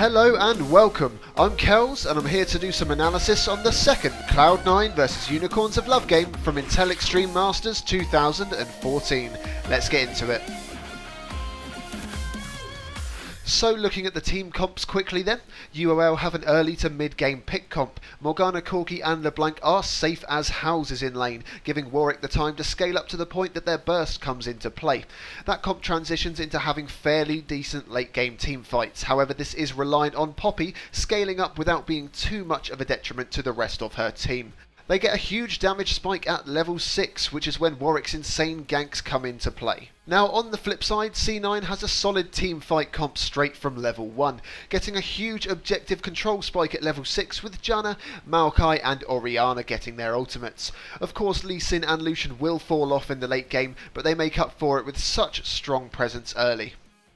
Hello and welcome, I'm Kellzz and I'm here to do some analysis on the second Cloud9 vs Unicorns of Love game from Intel Extreme Masters 2014. Let's get into it. So looking at the team comps quickly then, UOL have an early to mid-game pick comp. Morgana, Corki and LeBlanc are safe as houses in lane, giving Warwick the time to scale up to the point that their burst comes into play. That comp transitions into having fairly decent late game team fights, however this is reliant on Poppy scaling up without being too much of a detriment to the rest of her team. They get a huge damage spike at level 6, which is when Warwick's insane ganks come into play. Now on the flip side, C9 has a solid team fight comp straight from level 1, getting a huge objective control spike at level 6 with Janna, Maokai and Orianna getting their ultimates. Of course Lee Sin and Lucian will fall off in the late game, but they make up for it with such strong presence early.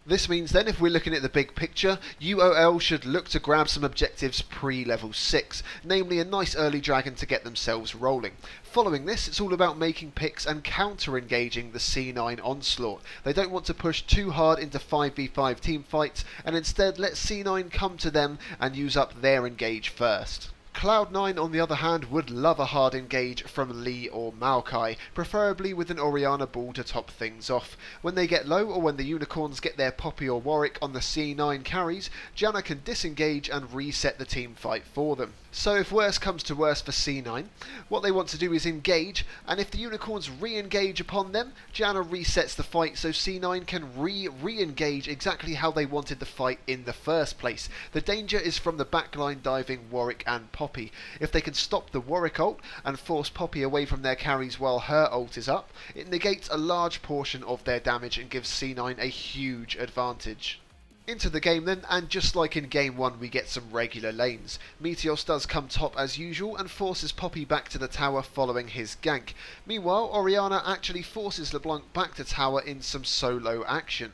This means then, if we're looking at the big picture, UOL should look to grab some objectives pre-level 6, namely a nice early dragon to get themselves rolling. Following this, it's all about making picks and counter-engaging the C9 onslaught. They don't want to push too hard into 5v5 team fights, and instead let C9 come to them and use up their engage first. Cloud9 on the other hand would love a hard engage from Lee or Maokai, preferably with an Orianna ball to top things off. When they get low or when the Unicorns get their Poppy or Warwick on the C9 carries, Janna can disengage and reset the team fight for them. So if worse comes to worse for C9, what they want to do is engage, and if the Unicorns re-engage upon them, Janna resets the fight so C9 can re-engage exactly how they wanted the fight in the first place. The danger is from the backline diving Warwick and Poppy. If they can stop the Warwick ult and force Poppy away from their carries while her ult is up, it negates a large portion of their damage and gives C9 a huge advantage. Into the game then, and just like in game 1 we get some regular lanes. Meteos does come top as usual and forces Poppy back to the tower following his gank. Meanwhile, Orianna actually forces LeBlanc back to tower in some solo action.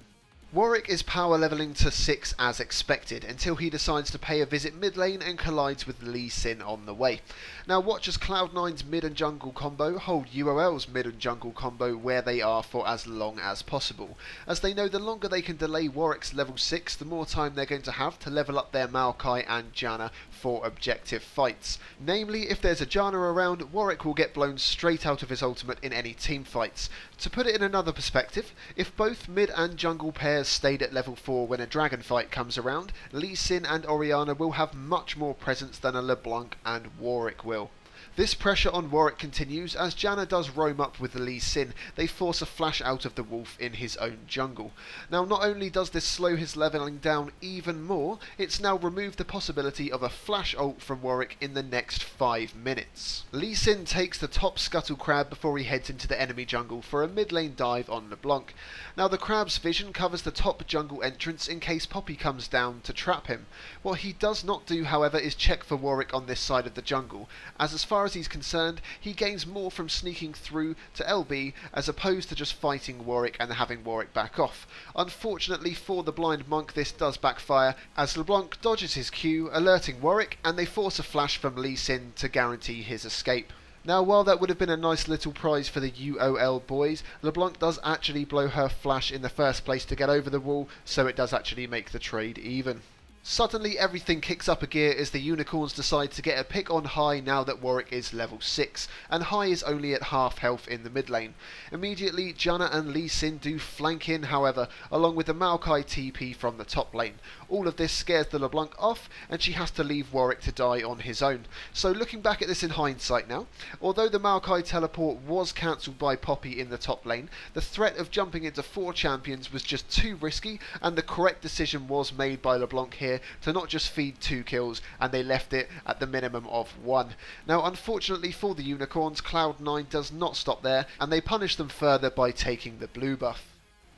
Warwick is power leveling to 6 as expected, until he decides to pay a visit mid lane and collides with Lee Sin on the way. Now watch as Cloud9's mid and jungle combo hold UOL's mid and jungle combo where they are for as long as possible, as they know the longer they can delay Warwick's level 6, the more time they're going to have to level up their Maokai and Janna for objective fights. Namely, if there's a Janna around, Warwick will get blown straight out of his ultimate in any team fights. To put it in another perspective, if both mid and jungle pairs stayed at level 4 when a dragon fight comes around, Lee Sin and Orianna will have much more presence than a LeBlanc and Warwick will. This pressure on Warwick continues as Janna does roam up with Lee Sin. They force a flash out of the wolf in his own jungle. Now not only does this slow his levelling down even more, it's now removed the possibility of a flash ult from Warwick in the next 5 minutes. Lee Sin takes the top scuttle crab before he heads into the enemy jungle for a mid lane dive on LeBlanc. Now the crab's vision covers the top jungle entrance in case Poppy comes down to trap him. What he does not do however is check for Warwick on this side of the jungle, as far as he's concerned, he gains more from sneaking through to LB as opposed to just fighting Warwick and having Warwick back off. Unfortunately for the blind monk, this does backfire as LeBlanc dodges his Q, alerting Warwick, and they force a flash from Lee Sin to guarantee his escape. Now while that would have been a nice little prize for the UOL boys, LeBlanc does actually blow her flash in the first place to get over the wall, so it does actually make the trade even. Suddenly everything kicks up a gear as the Unicorns decide to get a pick on High now that Warwick is level 6, and High is only at half health in the mid lane. Immediately Janna and Lee Sin do flank in however, along with the Maokai TP from the top lane. All of this scares the LeBlanc off and she has to leave Warwick to die on his own. So looking back at this in hindsight now, although the Maokai teleport was cancelled by Poppy in the top lane, the threat of jumping into 4 champions was just too risky and the correct decision was made by LeBlanc here to not just feed 2 kills, and they left it at the minimum of 1. Now unfortunately for the Unicorns, Cloud9 does not stop there and they punish them further by taking the blue buff.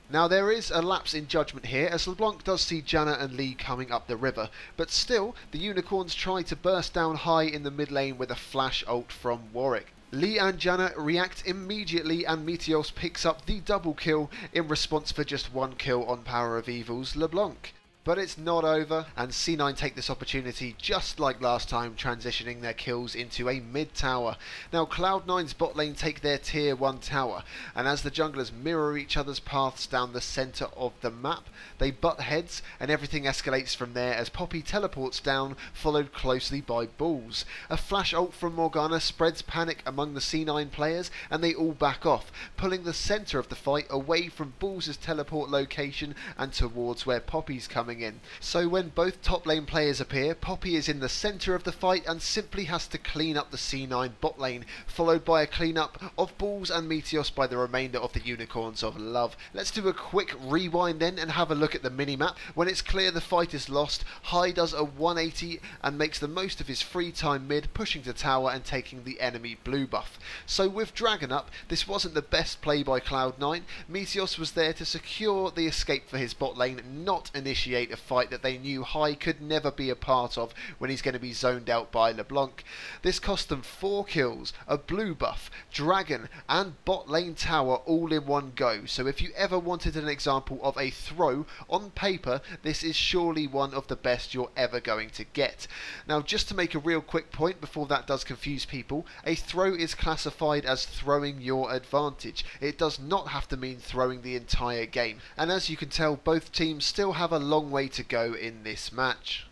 Now there is a lapse in judgment here as LeBlanc does see Janna and Lee coming up the river, but still the Unicorns try to burst down High in the mid lane with a flash ult from Warwick. Lee and Janna react immediately and Meteos picks up the double kill in response for just 1 kill on Power of Evil's LeBlanc. But it's not over, and C9 take this opportunity just like last time, transitioning their kills into a mid tower. Now Cloud9's bot lane take their tier 1 tower, and as the junglers mirror each other's paths down the centre of the map, they butt heads and everything escalates from there as Poppy teleports down, followed closely by Bulls. A flash ult from Morgana spreads panic among the C9 players, and they all back off, pulling the centre of the fight away from Bulls' teleport location and towards where Poppy's coming in. So when both top lane players appear, Poppy is in the centre of the fight and simply has to clean up the C9 bot lane, followed by a clean-up of Bulls and Meteos by the remainder of the Unicorns of Love. Let's do a quick rewind then and have a look at the minimap. When it's clear the fight is lost, Hai does a 180 and makes the most of his free time mid, pushing to tower and taking the enemy blue buff. So with Dragon up, this wasn't the best play by Cloud9. Meteos was there to secure the escape for his bot lane, not initiate a fight that they knew Hai could never be a part of when he's going to be zoned out by LeBlanc. This cost them 4 kills, a blue buff, dragon and bot lane tower all in one go. So if you ever wanted an example of a throw, on paper this is surely one of the best you're ever going to get. Now just to make a real quick point before that does confuse people, a throw is classified as throwing your advantage. It does not have to mean throwing the entire game, and as you can tell, both teams still have a long way to go in this match.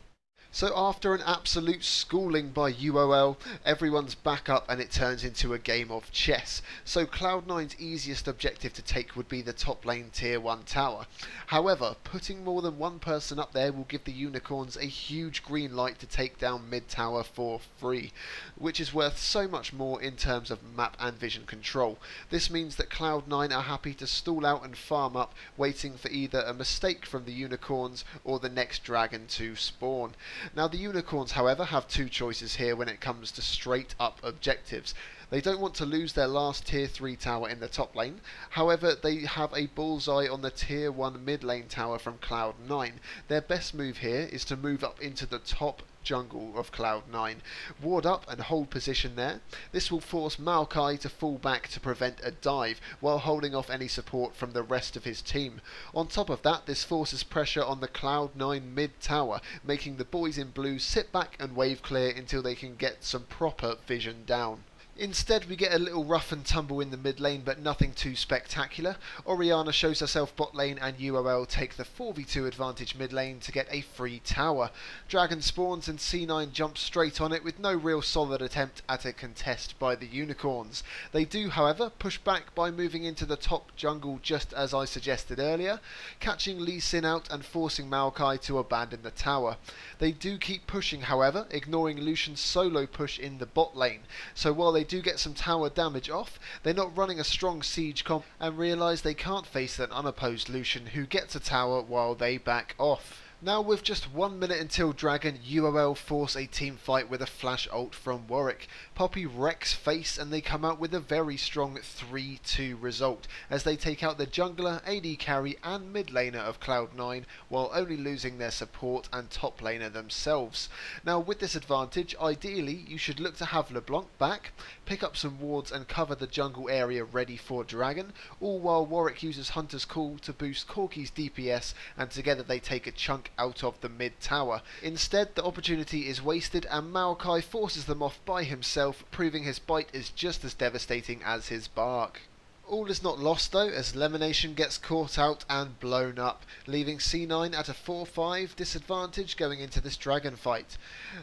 So after an absolute schooling by UOL, everyone's back up and it turns into a game of chess. So Cloud9's easiest objective to take would be the top lane tier 1 tower. However, putting more than one person up there will give the Unicorns a huge green light to take down mid tower for free, which is worth so much more in terms of map and vision control. This means that Cloud9 are happy to stall out and farm up, waiting for either a mistake from the Unicorns or the next dragon to spawn. Now the Unicorns, however, have two choices here when it comes to straight up objectives. They don't want to lose their last tier 3 tower in the top lane, however they have a bullseye on the tier 1 mid lane tower from Cloud9. Their best move here is to move up into the top jungle of Cloud9, ward up and hold position there. This will force Maokai to fall back to prevent a dive, while holding off any support from the rest of his team. On top of that, this forces pressure on the Cloud9 mid tower, making the boys in blue sit back and wave clear until they can get some proper vision down. Instead, we get a little rough and tumble in the mid lane, but nothing too spectacular. Orianna shows herself bot lane and UOL take the 4v2 advantage mid lane to get a free tower. Dragon spawns and C9 jumps straight on it with no real solid attempt at a contest by the Unicorns. They do, however, push back by moving into the top jungle just as I suggested earlier, catching Lee Sin out and forcing Maokai to abandon the tower. They do keep pushing, however, ignoring Lucian's solo push in the bot lane. So while they do get some tower damage off, they're not running a strong siege comp and realise they can't face an unopposed Lucian who gets a tower while they back off. Now with just 1 minute until Dragon, UOL force a team fight with a flash ult from Warwick. Poppy wrecks face and they come out with a very strong 3-2 result as they take out the jungler, AD carry and mid laner of Cloud9 while only losing their support and top laner themselves. Now with this advantage, ideally you should look to have LeBlanc back, pick up some wards and cover the jungle area ready for Dragon, all while Warwick uses Hunter's Call to boost Corki's DPS and together they take a chunk out of the mid tower. Instead, the opportunity is wasted and Maokai forces them off by himself, proving his bite is just as devastating as his bark. All is not lost though, as Lemonation gets caught out and blown up, leaving C9 at a 4-5 disadvantage going into this Dragon fight.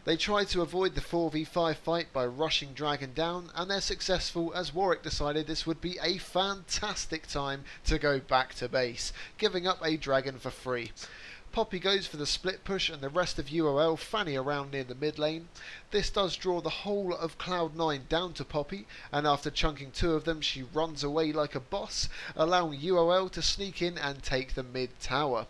They try to avoid the 4v5 fight by rushing Dragon down, and they're successful as Warwick decided this would be a fantastic time to go back to base, giving up a Dragon for free. Poppy goes for the split push and the rest of UOL fanny around near the mid lane. This does draw the whole of Cloud9 down to Poppy, and after chunking 2 of them she runs away like a boss, allowing UOL to sneak in and take the mid tower.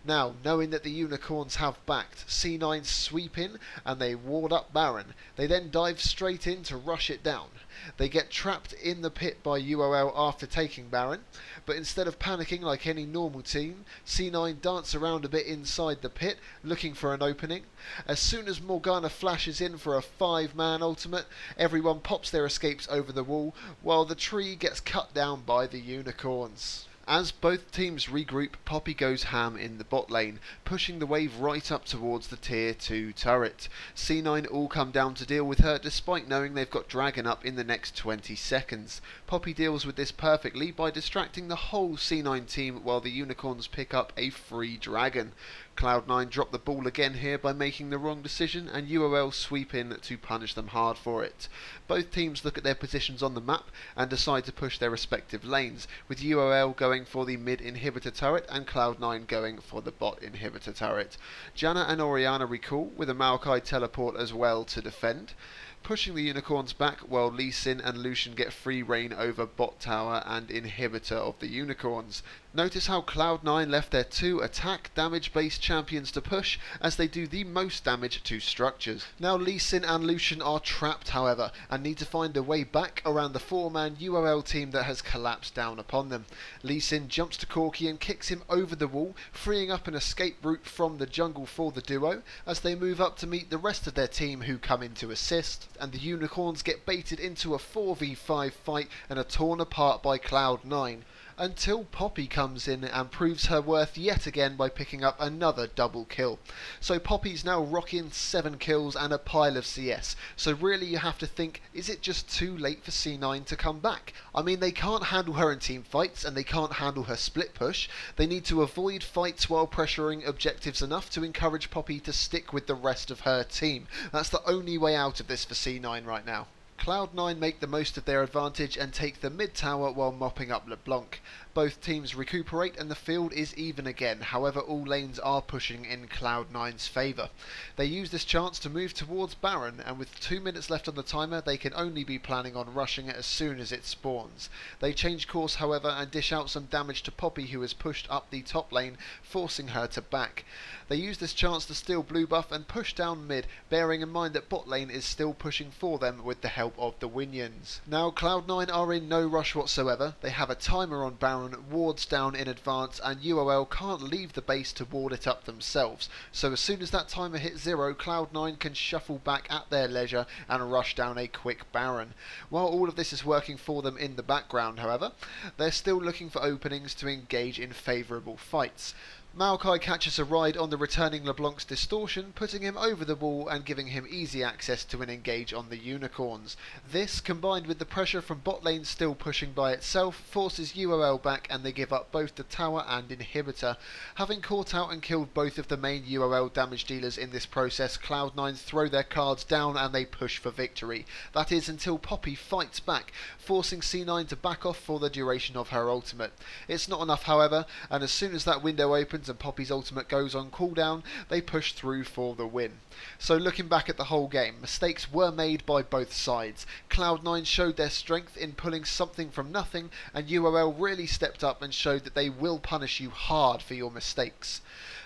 Now, knowing that the Unicorns have backed, C9 sweep in and they ward up Baron. They then dive straight in to rush it down. They get trapped in the pit by UOL after taking Baron, but instead of panicking like any normal team, C9 dance around a bit inside the pit, looking for an opening. As soon as Morgana flashes in for a 5-man ultimate, everyone pops their escapes over the wall, while the tree gets cut down by the Unicorns. As both teams regroup, Poppy goes ham in the bot lane, pushing the wave right up towards the tier 2 turret. C9 all come down to deal with her despite knowing they've got Dragon up in the next 20 seconds. Poppy deals with this perfectly by distracting the whole C9 team while the Unicorns pick up a free Dragon. Cloud9 drop the ball again here by making the wrong decision, and UOL sweep in to punish them hard for it. Both teams look at their positions on the map and decide to push their respective lanes, with UOL going for the mid inhibitor turret and Cloud9 going for the bot inhibitor turret. Janna and Orianna recall, with a Maokai teleport as well to defend, pushing the Unicorns back while Lee Sin and Lucian get free reign over bot tower and inhibitor of the Unicorns. Notice how Cloud9 left their 2 attack damage based champions to push, as they do the most damage to structures. Now Lee Sin and Lucian are trapped however, and need to find a way back around the 4-man UOL team that has collapsed down upon them. Lee Sin jumps to Corki and kicks him over the wall, freeing up an escape route from the jungle for the duo, as they move up to meet the rest of their team who come in to assist, and the Unicorns get baited into a 4v5 fight and are torn apart by Cloud9. Until Poppy comes in and proves her worth yet again by picking up another double kill. So Poppy's now rocking 7 kills and a pile of CS. So really you have to think, is it just too late for C9 to come back? I mean, they can't handle her in team fights and they can't handle her split push. They need to avoid fights while pressuring objectives enough to encourage Poppy to stick with the rest of her team. That's the only way out of this for C9 right now. Cloud9 make the most of their advantage and take the mid tower while mopping up LeBlanc. Both teams recuperate and the field is even again, however all lanes are pushing in Cloud9's favour. They use this chance to move towards Baron, and with 2 minutes left on the timer they can only be planning on rushing it as soon as it spawns. They change course however and dish out some damage to Poppy, who is pushed up the top lane, forcing her to back. They use this chance to steal blue buff and push down mid, bearing in mind that bot lane is still pushing for them with the help of the Winions. Now Cloud9 are in no rush whatsoever. They have a timer on Baron, wards down in advance, and UOL can't leave the base to ward it up themselves. So as soon as that timer hits 0, Cloud9 can shuffle back at their leisure and rush down a quick Baron. While all of this is working for them in the background however, they're still looking for openings to engage in favourable fights. Maokai catches a ride on the returning LeBlanc's distortion, putting him over the wall and giving him easy access to an engage on the Unicorns. This, combined with the pressure from bot lane still pushing by itself, forces UOL back and they give up both the tower and inhibitor. Having caught out and killed both of the main UOL damage dealers in this process, Cloud9 throw their cards down and they push for victory. That is until Poppy fights back, forcing C9 to back off for the duration of her ultimate. It's not enough however, and as soon as that window opens and Poppy's ultimate goes on cooldown, they push through for the win. So looking back at the whole game, mistakes were made by both sides. Cloud9 showed their strength in pulling something from nothing, and UOL really stepped up and showed that they will punish you hard for your mistakes.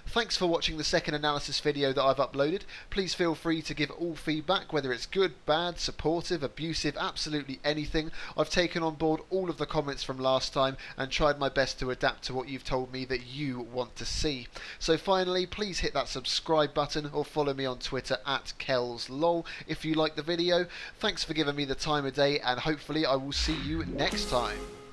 Thanks for watching the second analysis video that I've uploaded. Please feel free to give all feedback, whether it's good, bad, supportive, abusive, absolutely anything. I've taken on board all of the comments from last time and tried my best to adapt to what you've told me that you want to see. So finally, please hit that subscribe button or follow me on Twitter at KellzLol if you like the video. Thanks for giving me the time of day, and hopefully I will see you next time.